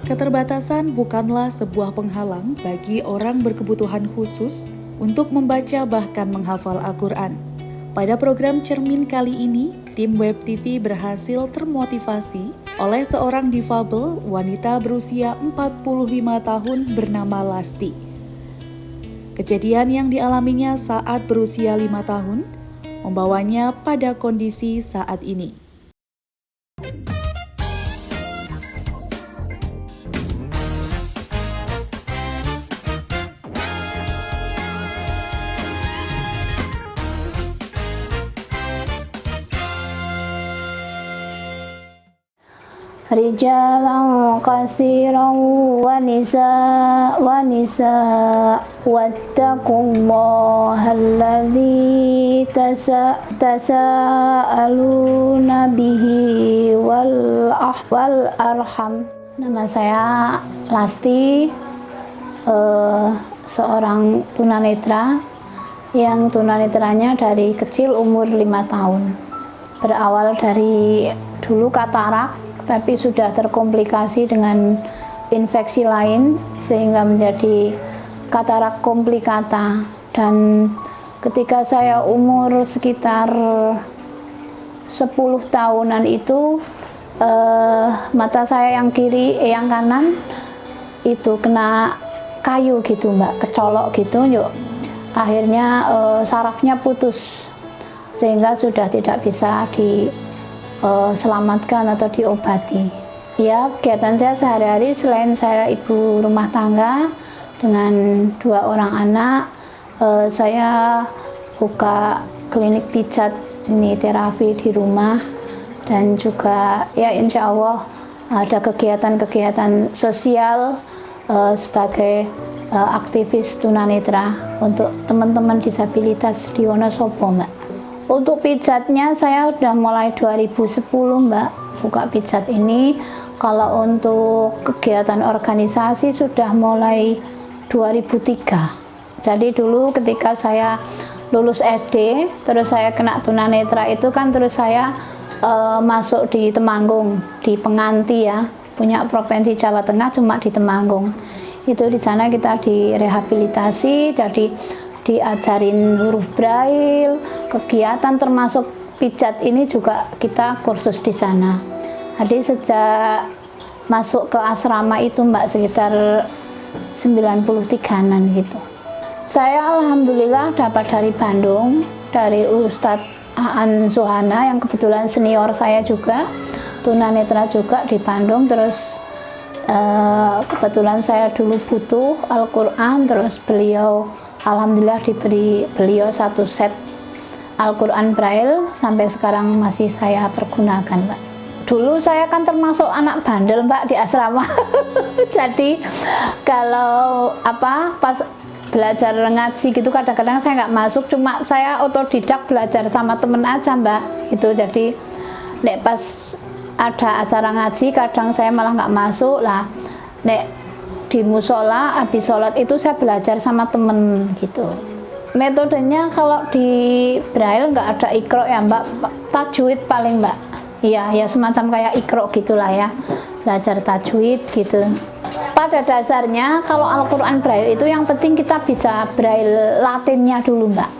Keterbatasan bukanlah sebuah penghalang bagi orang berkebutuhan khusus untuk membaca bahkan menghafal Al-Quran. Pada program Cermin kali ini, tim Web TV berhasil termotivasi oleh seorang difabel wanita berusia 45 tahun bernama Lasti. Kejadian yang dialaminya saat berusia 5 tahun membawanya pada kondisi saat ini. Rijalan kasiran wa nisa wattaqullaha alladzi tasaaluna bihi wal arham. Nama saya Lasti, seorang tunanetra yang tunanetranya dari kecil umur 5 tahun. Berawal dari dulu katarak, tapi sudah terkomplikasi dengan infeksi lain sehingga menjadi katarak komplikata. Dan ketika saya umur sekitar 10 tahunan itu mata saya yang kiri, yang kanan itu kena kayu gitu mbak, kecolok gitu yuk. Akhirnya sarafnya putus sehingga sudah tidak bisa diselamatkan atau diobati. Ya, kegiatan saya sehari-hari selain saya ibu rumah tangga dengan 2 orang anak, saya buka klinik pijat ini terapi di rumah, dan juga ya insya Allah ada kegiatan-kegiatan sosial sebagai aktivis tunanetra untuk teman-teman disabilitas di Wonosobo mbak. Untuk pijatnya saya udah mulai 2010 mbak buka pijat ini. Kalau untuk kegiatan organisasi sudah mulai 2003. Jadi dulu ketika saya lulus SD terus saya kena tunanetra itu kan, terus saya masuk di Temanggung, di Penganti ya, punya Provinsi Jawa Tengah cuma di Temanggung. Itu di sana kita direhabilitasi, jadi diajarin huruf braille, kegiatan termasuk pijat ini juga kita kursus di sana. Jadi sejak masuk ke asrama itu mbak sekitar 93-an gitu. Saya alhamdulillah dapat dari Bandung, dari Ustadz Aan Zuhana yang kebetulan senior saya juga, tunanetra juga di Bandung. Terus kebetulan saya dulu butuh Al-Quran, terus beliau alhamdulillah diberi beliau 1 set Al-Quran Braille, sampai sekarang masih saya pergunakan mbak. Dulu saya kan termasuk anak bandel mbak di asrama. Jadi kalau pas belajar ngaji gitu kadang-kadang saya nggak masuk, cuma saya otodidak belajar sama temen aja mbak. Itu jadi nek pas ada acara ngaji kadang saya malah nggak masuk lah. Nek di musola habis sholat itu saya belajar sama temen gitu. Metodenya kalau di Braille nggak ada ikro ya mbak, tajwid paling mbak. Iya ya, semacam kayak ikro gitulah ya, belajar tajwid gitu. Pada dasarnya kalau Al-Quran Braille itu yang penting kita bisa Braille Latinnya dulu mbak,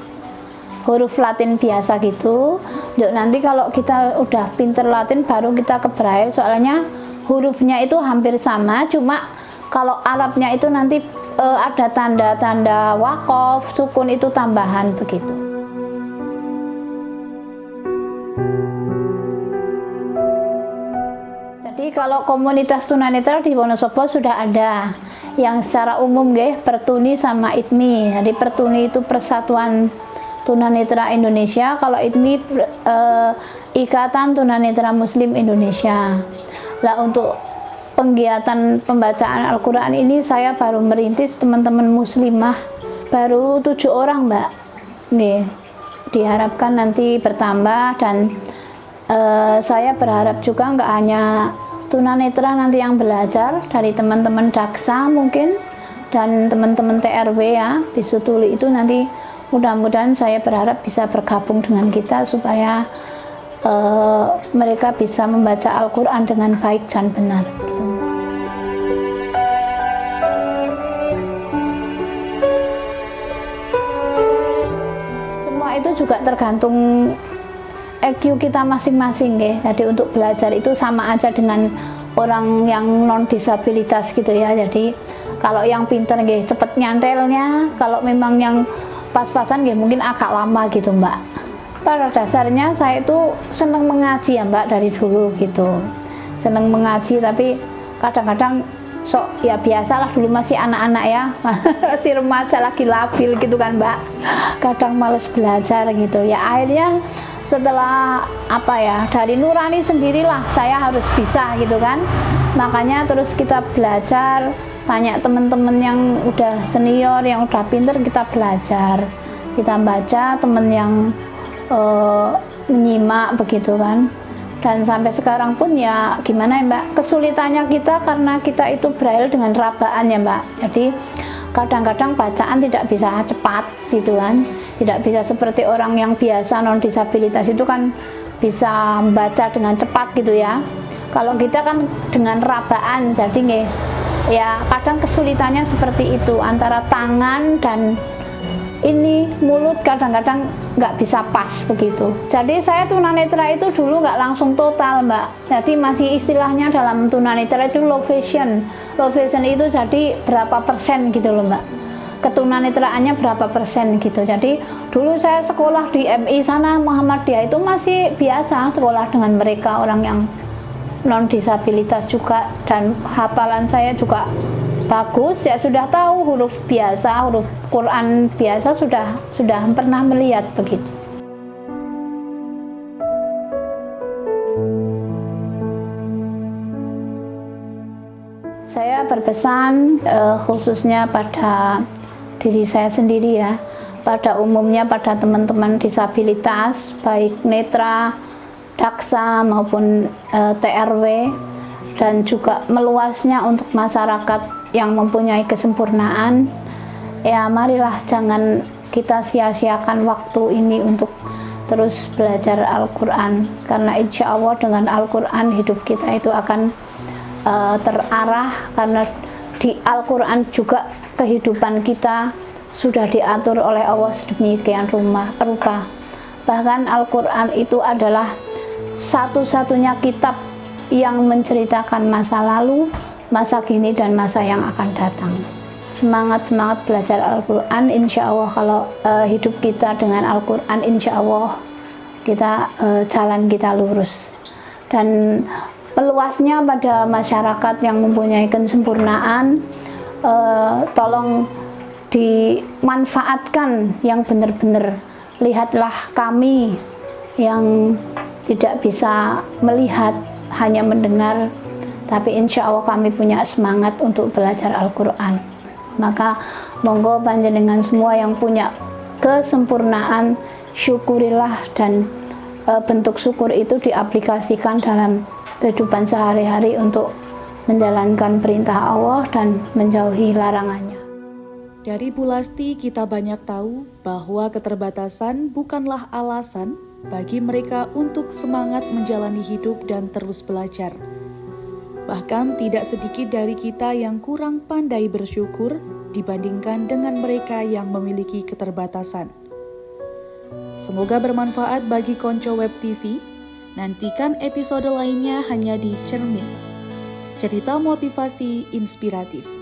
huruf Latin biasa gitu. Nanti kalau kita udah pinter Latin baru kita ke Braille, soalnya hurufnya itu hampir sama, cuma kalau Arabnya itu nanti ada tanda-tanda wakof, sukun itu tambahan begitu. Jadi kalau komunitas tunanetra di Wonosobo sudah ada yang secara umum Pertuni sama ITMI. Jadi Pertuni itu Persatuan Tunanetra Indonesia, kalau ITMI Ikatan Tunanetra Muslim Indonesia. Lah untuk penggiatan pembacaan Al-Quran ini saya baru merintis teman-teman muslimah, baru 7 orang mbak. Nih, diharapkan nanti bertambah, dan saya berharap juga nggak hanya tunanetra nanti yang belajar, dari teman-teman Daksa mungkin dan teman-teman TRW ya, Bisutuli itu nanti mudah-mudahan saya berharap bisa bergabung dengan kita supaya mereka bisa membaca Al-Quran dengan baik dan benar. Gitu. tergantung IQ kita masing-masing ya. Jadi untuk belajar itu sama aja dengan orang yang non disabilitas gitu ya. Jadi kalau yang pinter nggih cepet nyantelnya, kalau memang yang pas-pasan nggih mungkin agak lama gitu Mbak. Pada dasarnya saya itu seneng mengaji ya Mbak dari dulu gitu. Seneng mengaji tapi kadang-kadang sok ya biasalah, dulu masih anak-anak ya, masih remaja lagi labil gitu kan Mbak, kadang males belajar gitu ya. Akhirnya setelah dari nurani sendirilah saya harus bisa gitu kan, makanya terus kita belajar, tanya teman-teman yang udah senior, yang udah pinter, kita belajar, kita baca, temen yang menyimak begitu kan. Dan sampai sekarang pun ya gimana ya Mbak, kesulitannya kita karena kita itu braille dengan rabaan ya Mbak. Jadi kadang-kadang bacaan tidak bisa cepat gitu kan, tidak bisa seperti orang yang biasa non disabilitas itu kan bisa membaca dengan cepat gitu ya. Kalau kita kan dengan rabaan, jadi ya kadang kesulitannya seperti itu, antara tangan dan ini mulut kadang-kadang nggak bisa pas begitu. Jadi saya tunanetra itu dulu nggak langsung total Mbak, jadi masih istilahnya dalam tunanetra itu low vision. Low vision itu jadi berapa persen gitu loh Mbak, ketunanetraannya berapa persen gitu. Jadi dulu saya sekolah di MI sana Muhammadiyah itu masih biasa sekolah dengan mereka orang yang non disabilitas juga, dan hafalan saya juga bagus ya, sudah tahu huruf biasa, huruf Quran biasa sudah pernah melihat begitu. Saya berpesan khususnya pada diri saya sendiri ya, pada umumnya pada teman-teman disabilitas baik netra, daksa maupun TRW, dan juga meluasnya untuk masyarakat yang mempunyai kesempurnaan. Ya marilah jangan kita sia-siakan waktu ini untuk terus belajar Al-Quran, karena insya Allah dengan Al-Quran hidup kita itu akan terarah, karena di Al-Quran juga kehidupan kita sudah diatur oleh Allah sedemikian rupa. Bahkan Al-Quran itu adalah satu-satunya kitab yang menceritakan masa lalu, masa kini, dan masa yang akan datang. Semangat belajar Al-Quran, insya Allah kalau hidup kita dengan Al-Quran, insya Allah kita jalan kita lurus. Dan meluasnya pada masyarakat yang mempunyai kesempurnaan, tolong dimanfaatkan yang benar-benar. Lihatlah kami yang tidak bisa melihat, hanya mendengar, tapi insya Allah kami punya semangat untuk belajar Al-Quran. Maka monggo panjenengan semua yang punya kesempurnaan, syukurilah, dan bentuk syukur itu diaplikasikan dalam kehidupan sehari-hari untuk menjalankan perintah Allah dan menjauhi larangannya. Dari Bu Lasti kita banyak tahu bahwa keterbatasan bukanlah alasan bagi mereka untuk semangat menjalani hidup dan terus belajar. Bahkan tidak sedikit dari kita yang kurang pandai bersyukur dibandingkan dengan mereka yang memiliki keterbatasan. Semoga bermanfaat bagi Konco Web TV. Nantikan episode lainnya hanya di Cermin. Cerita motivasi inspiratif.